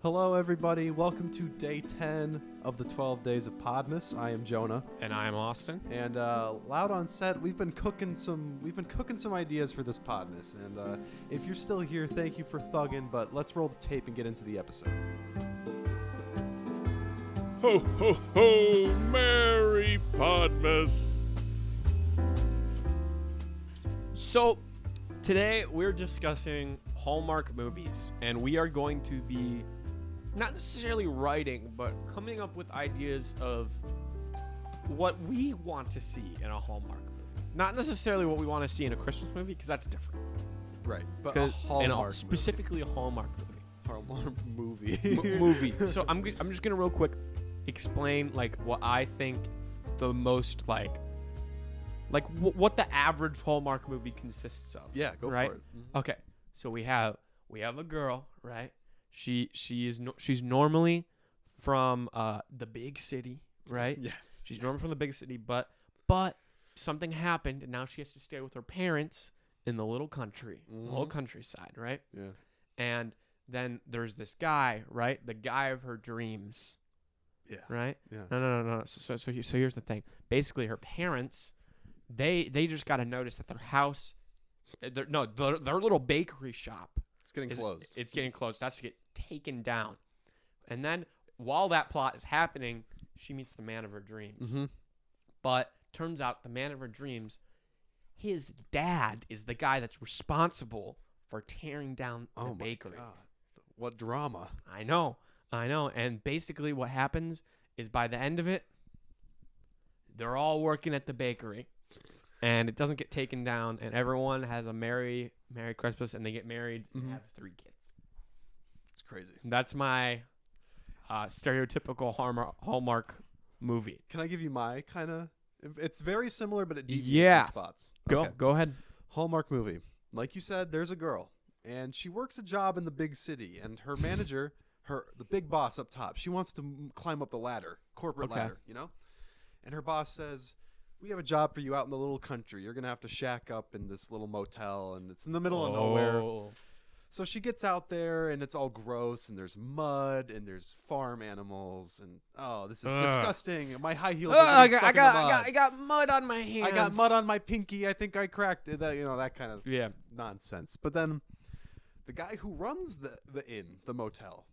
Hello, everybody. Welcome to day 10 of the 12 days of Podmas. I am Jonah, And I'm Austin. and loud on set. We've been cooking some ideas for this Podmas. And if you're still here, thank you for thugging. But let's roll the tape and get into the episode. Ho, ho, ho, Merry Podmas. So, today we're discussing Hallmark movies, and we are going to be not necessarily writing, but coming up with ideas of what we want to see in a Hallmark movie. Not necessarily what we want to see in a Christmas movie, because that's different. Right, but a Hallmark specifically a Hallmark movie. Hallmark movie. Movie. So I'm just gonna real quick explain like what I think the most what the average Hallmark movie consists of. Yeah, go right? for it. Mm-hmm. Okay, so we have a girl, right? She's normally from the big city, right? Yes. She's normally from the big city, but something happened, and now she has to stay with her parents in the little country, the little countryside, right? Yeah. And then there's this guy, right? The guy of her dreams. Yeah. Right? Yeah. No. So here's the thing. Basically, her parents, they just got to notice that their house, their little bakery shop, It's getting closed. It's getting closed. That's to get taken down. And then while that plot is happening, she meets the man of her dreams. Mm-hmm. But turns out the man of her dreams, his dad is the guy that's responsible for tearing down the bakery. God. What drama. I know. And basically what happens is by the end of it, they're all working at the bakery. And it doesn't get taken down. And everyone has a Merry Christmas. And they get married and have 3 kids. It's crazy. That's my stereotypical Hallmark movie. Can I give you my kind of... It's very similar, but it deviates Yeah. in spots. Go ahead. Hallmark movie. Like you said, there's a girl. And she works a job in the big city. And her manager... the big boss up top, she wants to climb up the ladder, corporate ladder, you know? And her boss says, we have a job for you out in the little country. You're going to have to shack up in this little motel, and it's in the middle of nowhere. So she gets out there, and it's all gross, and there's mud, and there's farm animals, and this is disgusting. My high heels are stuck in the mud. I got mud on my hands. I got mud on my pinky. I think I cracked it. That kind of nonsense. But then the guy who runs the inn, the motel,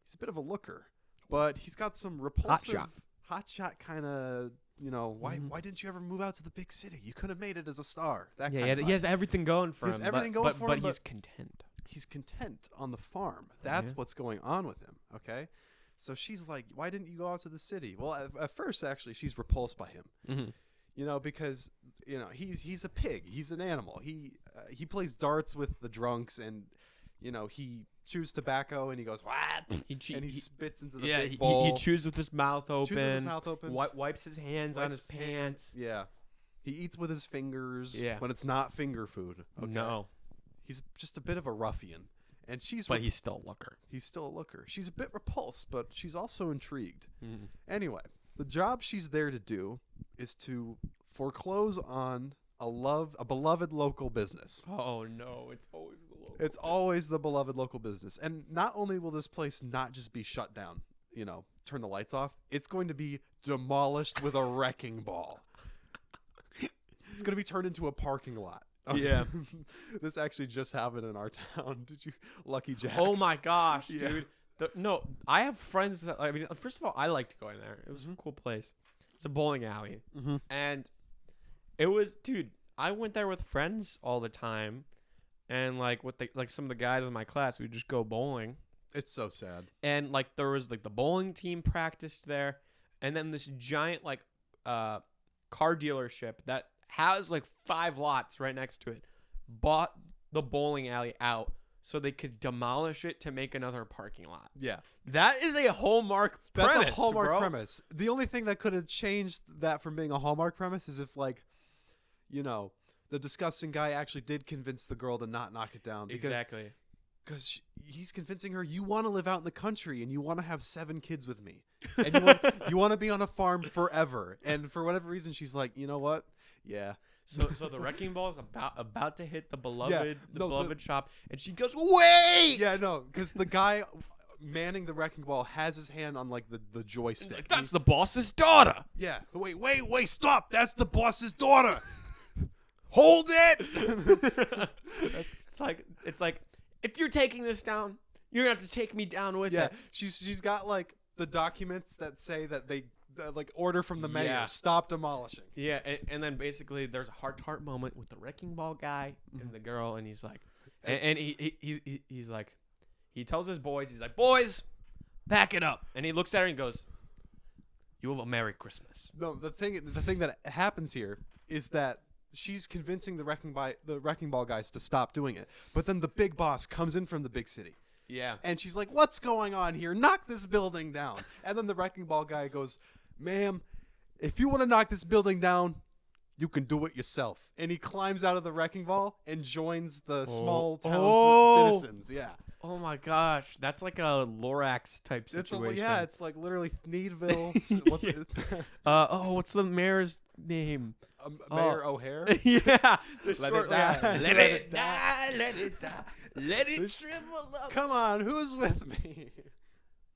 he's a bit of a looker, but he's got some repulsive, hotshot kind of, why didn't you ever move out to the big city? You could have made it as a star. He has everything going for him. But he's content. He's content on the farm. That's what's going on with him, okay? So she's like, why didn't you go out to the city? Well, at first, actually, she's repulsed by him. Mm-hmm. Because, he's a pig. He's an animal. He plays darts with the drunks, and, he chews tobacco, and he goes, what? He spits into the big bowl. He chews with his mouth open. Wipes his hands on his pants. Yeah. He eats with his fingers when it's not finger food. Okay? No. He's just a bit of a ruffian. And But he's still a looker. He's still a looker. She's a bit repulsed, but she's also intrigued. Mm-hmm. Anyway, the job she's there to do is to foreclose on a beloved local business. Oh, no. It's always the local It's always the beloved local business. And not only will this place not just be shut down, turn the lights off, it's going to be demolished with a wrecking ball. It's going to be turned into a parking lot. Okay. Yeah. This actually just happened in our town. Did you? Lucky Jacks. Oh, my gosh, dude. I have friends that, first of all, I liked going there. It was a cool place. It's a bowling alley. Mm-hmm. And it was, dude, I went there with friends all the time. And, with some of the guys in my class, we'd just go bowling. It's so sad. And, there was, the bowling team practiced there. And then this giant, car dealership that has 5 lots right next to it bought the bowling alley out so they could demolish it to make another parking lot. Yeah. That is a Hallmark premise. That's a Hallmark bro. premise. The only thing that could have changed that from being a Hallmark premise is if the disgusting guy actually did convince the girl to not knock it down. Exactly. Because he's convincing her, you want to live out in the country and you want to have 7 kids with me. And you want to be on a farm forever. And for whatever reason, she's like, you know what? Yeah. So the wrecking ball is about to hit the beloved shop, and she goes, "Wait!" Yeah, no, because the guy manning the wrecking ball has his hand on like the joystick. He's like, that's the boss's daughter. Yeah. Wait, stop. That's the boss's daughter. Hold it. It's like if you're taking this down, you're gonna have to take me down with it. She's got like the documents that say that they like order from the mayor. Yeah. Stop demolishing. Yeah, and then basically there's a heart-to-heart moment with the wrecking ball guy and the girl, and he's like, and he's like, he tells his boys, he's like, boys, back it up, and he looks at her and goes, you have a Merry Christmas. No, the thing that happens here is that she's convincing the wrecking ball guys to stop doing it, but then the big boss comes in from the big city. Yeah. And she's like, what's going on here? Knock this building down. And then the wrecking ball guy goes, ma'am, if you want to knock this building down, you can do it yourself. And he climbs out of the wrecking ball and joins the small town citizens. Yeah. Oh my gosh, that's like a Lorax type situation. It's like literally Thneedville. What's the mayor's name? Mayor O'Hare? Yeah. Let it die. Let it die. Let it die. Let it shrivel up. Come on, who's with me?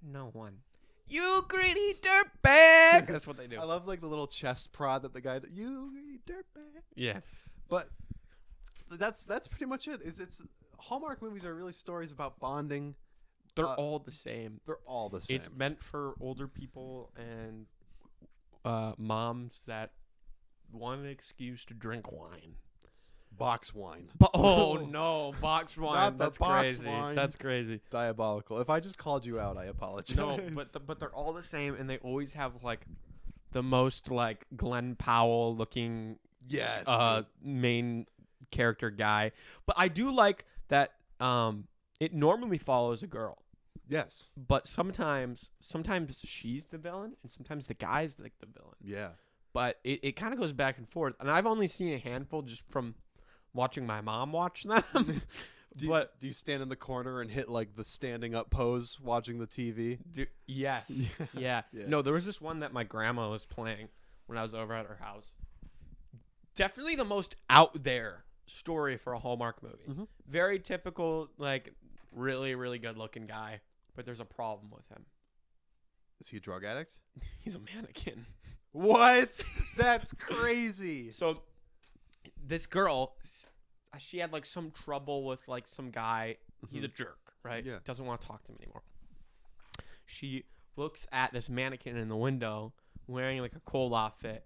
No one. You greedy dirtbag. That's what they do. I love like the little chest prod that the guy did. You greedy dirtbag. Yeah. But that's pretty much it. It's Hallmark movies are really stories about bonding. They're all the same. They're all the same. It's meant for older people and moms that want an excuse to drink wine. Box wine. Oh no, box wine. Not the That's box crazy. wine. That's crazy. Diabolical. If I just called you out, I apologize. No, but they're all the same, and they always have like the most like Glenn Powell looking main character guy. But I do like that it normally follows a girl. Yes. But sometimes she's the villain and sometimes the guy's like the villain. Yeah. But it kind of goes back and forth. And I've only seen a handful just from watching my mom watch them. Do you stand in the corner and hit like the standing up pose watching the TV? Yes. Yeah. No, there was this one that my grandma was playing when I was over at her house. Definitely the most out there story for a Hallmark movie. Mm-hmm. Very typical, like really, really good looking guy, but there's a problem with him. Is he a drug addict? He's a mannequin. What? That's crazy. So this girl, she had like some trouble with like some guy. He's a jerk, right? Yeah. Doesn't want to talk to him anymore. She looks at this mannequin in the window wearing like a cold outfit,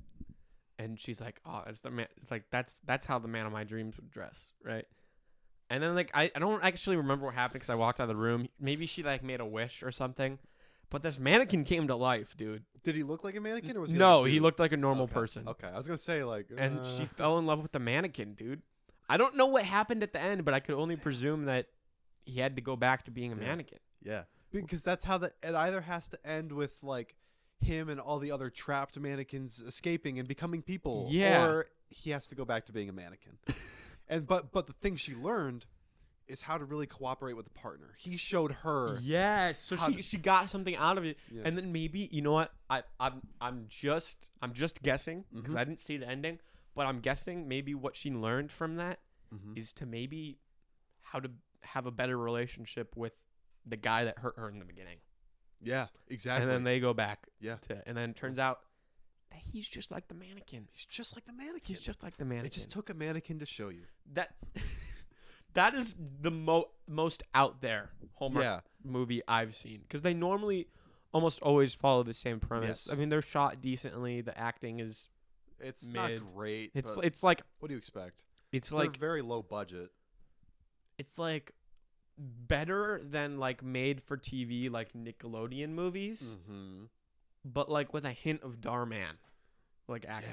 and she's like, "Oh, it's the man." It's like that's how the man of my dreams would dress, right? And then like I don't actually remember what happened because I walked out of the room. Maybe she like made a wish or something. But this mannequin came to life, dude. Did he look like a mannequin, or was he? No, like a he dude? looked like a normal person. Okay, I was gonna say like, and she fell in love with the mannequin, dude. I don't know what happened at the end, but I could only presume that he had to go back to being a mannequin. Yeah, because that's how it either has to end with like him and all the other trapped mannequins escaping and becoming people, or he has to go back to being a mannequin. And but the thing she learned is how to really cooperate with a partner. He showed her. Yes, so she got something out of it, and then maybe you know what? I'm just guessing because I didn't see the ending, but I'm guessing maybe what she learned from that is to maybe how to have a better relationship with the guy that hurt her in the beginning. Yeah, exactly. And then they go back. Yeah, and then it turns out that he's just like the mannequin. He's just like the mannequin. He's just like the mannequin. It just took a mannequin to show you that. That is the most out there Hallmark movie I've seen because they normally almost always follow the same premise. Yes. I mean, they're shot decently. The acting is mid. Not great. It's like what do you expect? They're like very low budget. It's like better than like made for TV like Nickelodeon movies, but like with a hint of Darman, like acting.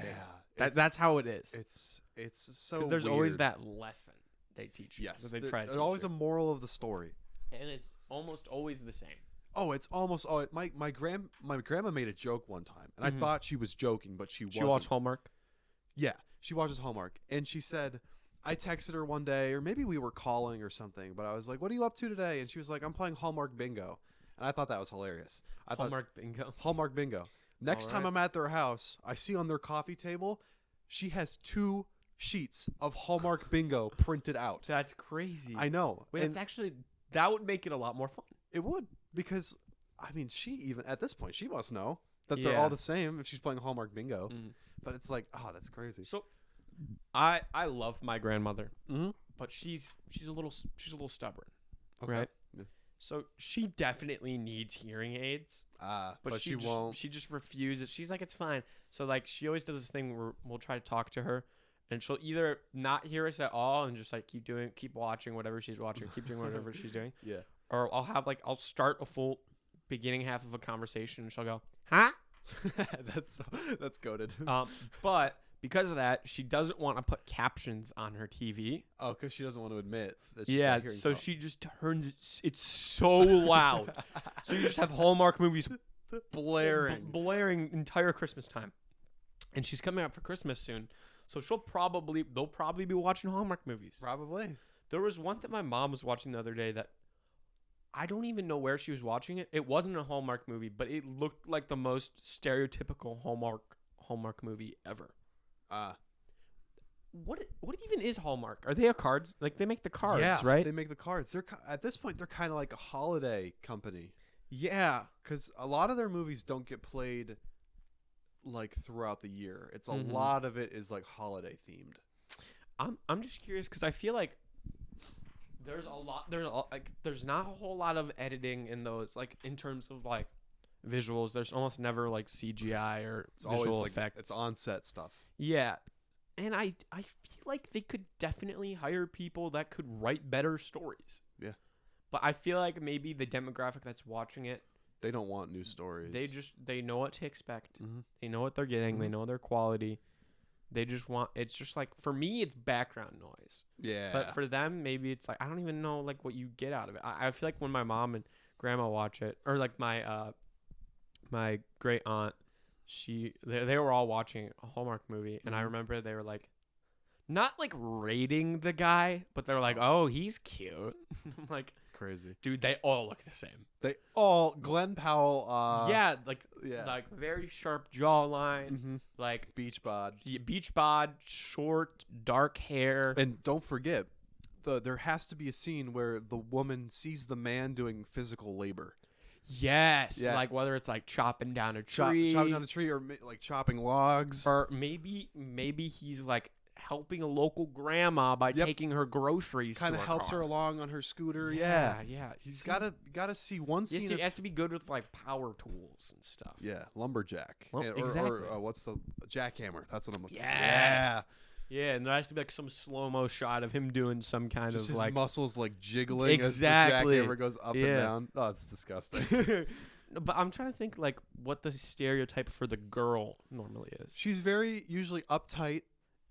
Yeah, that's how it is. It's so because there's weird. always that lesson. They teach you. Yes, there's always a moral of the story, and it's almost always the same. Oh, it's almost my grandma made a joke one time, and I thought she was joking, but she wasn't. She watched Hallmark. Yeah, she watches Hallmark, and she said, I texted her one day, or maybe we were calling or something, but I was like, "What are you up to today?" And she was like, "I'm playing Hallmark Bingo," and I thought that was hilarious. Hallmark Bingo. Next time I'm at their house, I see on their coffee table, she has 2 sheets of Hallmark Bingo printed out. That's crazy. I know. Wait, that would make it a lot more fun. It would. Because, I mean, she even at this point she must know that they're all the same if she's playing Hallmark Bingo. But it's like, oh, that's crazy. So, I love my grandmother, Mm-hmm. but she's a little stubborn, Okay. right? Yeah. So she definitely needs hearing aids, But she just, won't. She just refuses. She's like, it's fine. So like, she always does this thing where we'll try to talk to her, and she'll either not hear us at all and just like keep watching whatever she's watching, keep doing whatever she's doing. Yeah. Or I'll start a full beginning half of a conversation, and she'll go, huh? that's goated. But because of that, she doesn't want to put captions on her TV. Oh, because she doesn't want to admit that she's got hearing so help. she just turns it. It's so loud. So you just have Hallmark movies blaring entire Christmas time. And she's coming up for Christmas soon, so they'll probably be watching Hallmark movies. Probably. There was one that my mom was watching the other day that I don't even know where she was watching it. It wasn't a Hallmark movie, but it looked like the most stereotypical Hallmark movie ever. What even is Hallmark? Are they a cards? Like, they make the cards, yeah, right? They make the cards. At this point, they're kind of like a holiday company. Yeah, Because a lot of their movies don't get played like throughout the year. It's a lot of it is like holiday themed. I'm just curious because I feel like there's not a whole lot of editing in those, like, in terms of like visuals. There's almost never like CGI or visual effects. It's on-set stuff. Yeah. And I feel like they could definitely hire people that could write better stories. Yeah. But I feel like maybe the demographic that's watching it, They don't want new stories. they know what to expect. Mm-hmm. They know what they're getting. They know their quality. They just want, it's just like, for me, it's background noise. Yeah. But for them, maybe it's like, I don't even know like what you get out of it. I feel like when my mom and grandma watch it, or like my great aunt, they were all watching a Hallmark movie, and I remember they were like, not like rating the guy, but they're like, oh, he's cute. I'm like, crazy. dude, they all look the same. Glenn Powell. Like very sharp jawline, like beach bod, short, dark hair. And don't forget, there has to be a scene where the woman sees the man doing physical labor. Yes, Yeah. like whether it's like chopping down a tree, or like chopping logs, or maybe he's like helping a local grandma by taking her groceries. Kind of helps her along on her scooter. Yeah. He's gotta see one scene. He has to be good with like power tools and stuff. Yeah, lumberjack. Exactly. Or what's the jackhammer? That's what I'm looking. Yes. Yeah, and there has to be like some slow-mo shot of him doing some kind Just of his like muscles like jiggling Exactly. as the jackhammer goes up and down. Oh, it's disgusting. But I'm trying to think like what the stereotype for the girl normally is. She's usually uptight.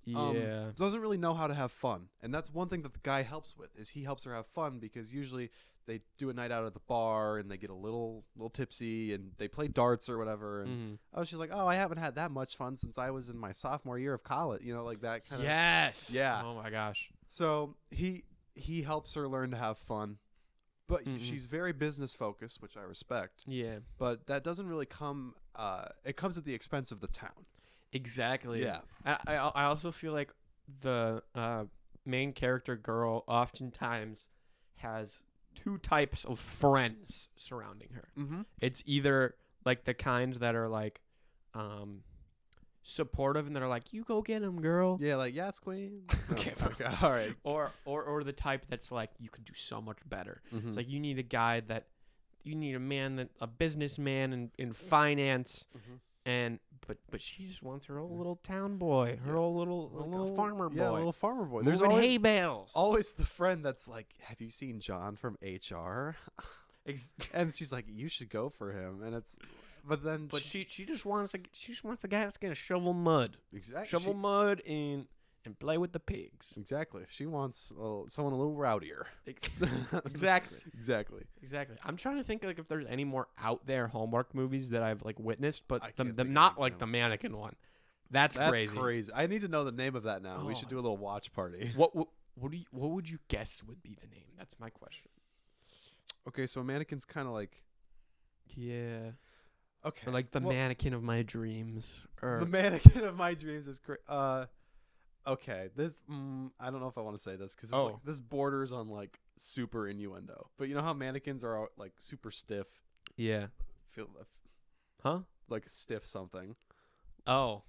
Yeah. Doesn't really know how to have fun, and that's one thing that the guy helps with. Is he helps her have fun because usually they do a night out at the bar and they get a little tipsy and they play darts or whatever. And she's like, oh, I haven't had that much fun since I was in my sophomore year of college. You know, like that kind of. Yes. Yeah. Oh my gosh. So he helps her learn to have fun, but she's very business focused, which I respect. Yeah. But that doesn't really come. It comes at the expense of the town. Exactly. Yeah. I also feel like the main character girl oftentimes has two types of friends surrounding her. Mm-hmm. It's either like the kind that are like supportive and they're like, you go get him, girl. Yeah, like, yes, queen. Okay, all right. Or the type that's like, you can do so much better. It's like you need a businessman in finance, but she just wants her old little town boy, her old little farmer boy. Yeah, a little farmer boy. There's always hay bales. Always the friend that's like, have you seen John from HR? And she's like, you should go for him. And it's, but then, she just wants a guy that's gonna shovel mud. Exactly. Shovel mud and play with the pigs. Exactly. She wants someone a little rowdier. Exactly. Exactly. I'm trying to think like if there's any more out there Hallmark movies that I've like witnessed, but them not like the mannequin one. That's crazy. I need to know the name of that now. Oh. We should do a little watch party. What would you guess would be the name? That's my question. Okay, so a mannequin's kind of like. Yeah. Okay. Or like the mannequin of my dreams. Or the mannequin of my dreams is great. Okay, this I don't know if I want to say this because Oh. this borders on like super innuendo. But you know how mannequins are like super stiff, Yeah. feel Huh? like stiff something. Oh.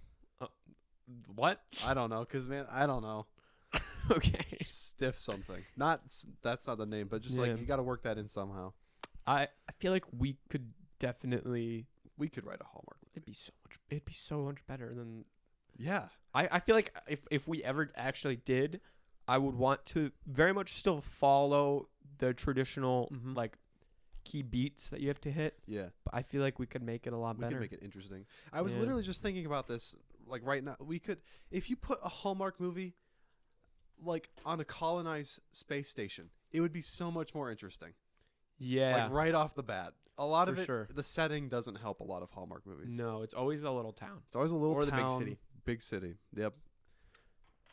What? I don't know because I don't know. Okay. Stiff something. That's not the name, but just Yeah. like you got to work that in somehow. I feel like we could definitely. We could write a Hallmark movie. It'd be so much better than. Yeah. I feel like if we ever actually did, I would want to very much still follow the traditional Mhm. like key beats that you have to hit. Yeah. But I feel like we could make it a lot We better. could make it interesting. I was Yeah. literally just thinking about this like right now. We could if you put a Hallmark movie like on a colonized space station, it would be so much more interesting. Yeah. Like right off the bat. A lot For of it sure. the setting doesn't help a lot of Hallmark movies. No, it's always a little town. It's always a little Or the big town, city. Big city. Yep.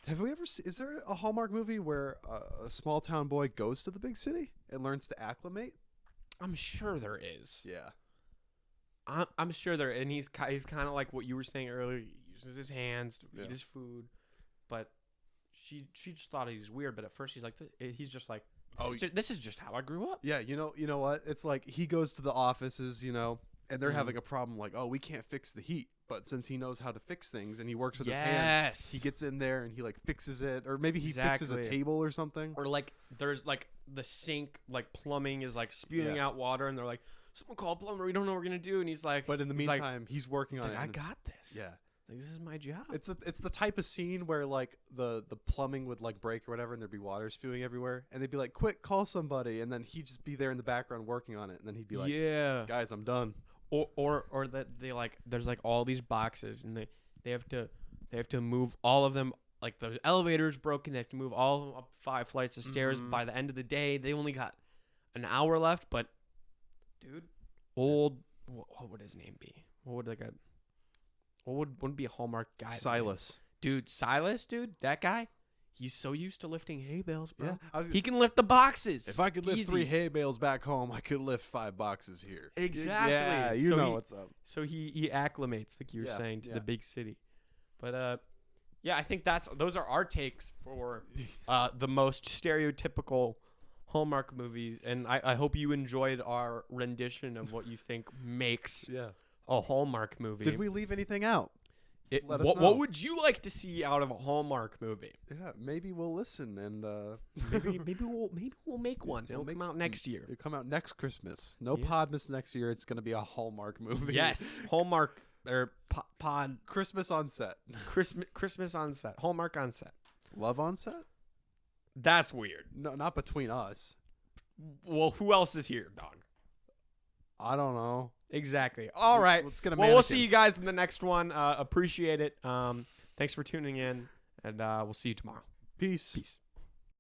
Have we ever is there a Hallmark movie where a small town boy goes to the big city and learns to acclimate? I'm sure there is. Yeah. I'm sure there, and he's kind of like what you were saying earlier. He uses his hands to eat his food, but she just thought he was weird. But at first, he's just like, this is just how I grew up. Yeah, you know what? It's like he goes to the offices, and they're having a problem like, "Oh, we can't fix the heat." But since he knows how to fix things and he works with his hands, he gets in there and he like fixes it, or maybe he fixes a table or something. Or like there's like the sink, like plumbing is like spewing out water, and they're like, "Someone call a plumber. We don't know what we're gonna do." And he's like, But in the meantime, he's working on it. I got this. Yeah. Like, this is my job. It's the type of scene where like the plumbing would like break or whatever, and there'd be water spewing everywhere, and they'd be like, "Quick, call somebody," and then he'd just be there in the background working on it, and then he'd be like, yeah. "Guys, I'm done." Or that they like there's like all these boxes, and they have to move all of them. Like the elevator's broken, they have to move all of them up 5 flights of stairs. Mhm. By the end of the day, they only got an hour left. But dude, what would his name be? What would be a Hallmark guy? Silas. Dude, Silas, that guy, he's so used to lifting hay bales, bro. Yeah, He can lift the boxes. if I could lift Easy. 3 hay bales back home, I could lift 5 boxes here. Exactly. Yeah, you So know what's up. So he acclimates, like you were Yeah, saying, to yeah. the big city. But yeah, I think those are our takes for the most stereotypical Hallmark movies, and I hope you enjoyed our rendition of what you think makes Yeah. a Hallmark movie. Did we leave anything out? Let us know. What would you like to see out of a Hallmark movie? Yeah, maybe we'll listen and Maybe we'll make one. It'll come out next year. It'll come out next Christmas. No Yeah. Podmas next year. It's going to be a Hallmark movie. Yes, Hallmark or pod Christmas on set. Christmas on set. Hallmark on set. Love on set? That's weird. No, not between us. Well, who else is here, dog? I don't know. Exactly. All right. Let's get a Well, we'll see mannequin. you guys in the next one. Appreciate it. Thanks for tuning in, and we'll see you tomorrow. Peace. Peace.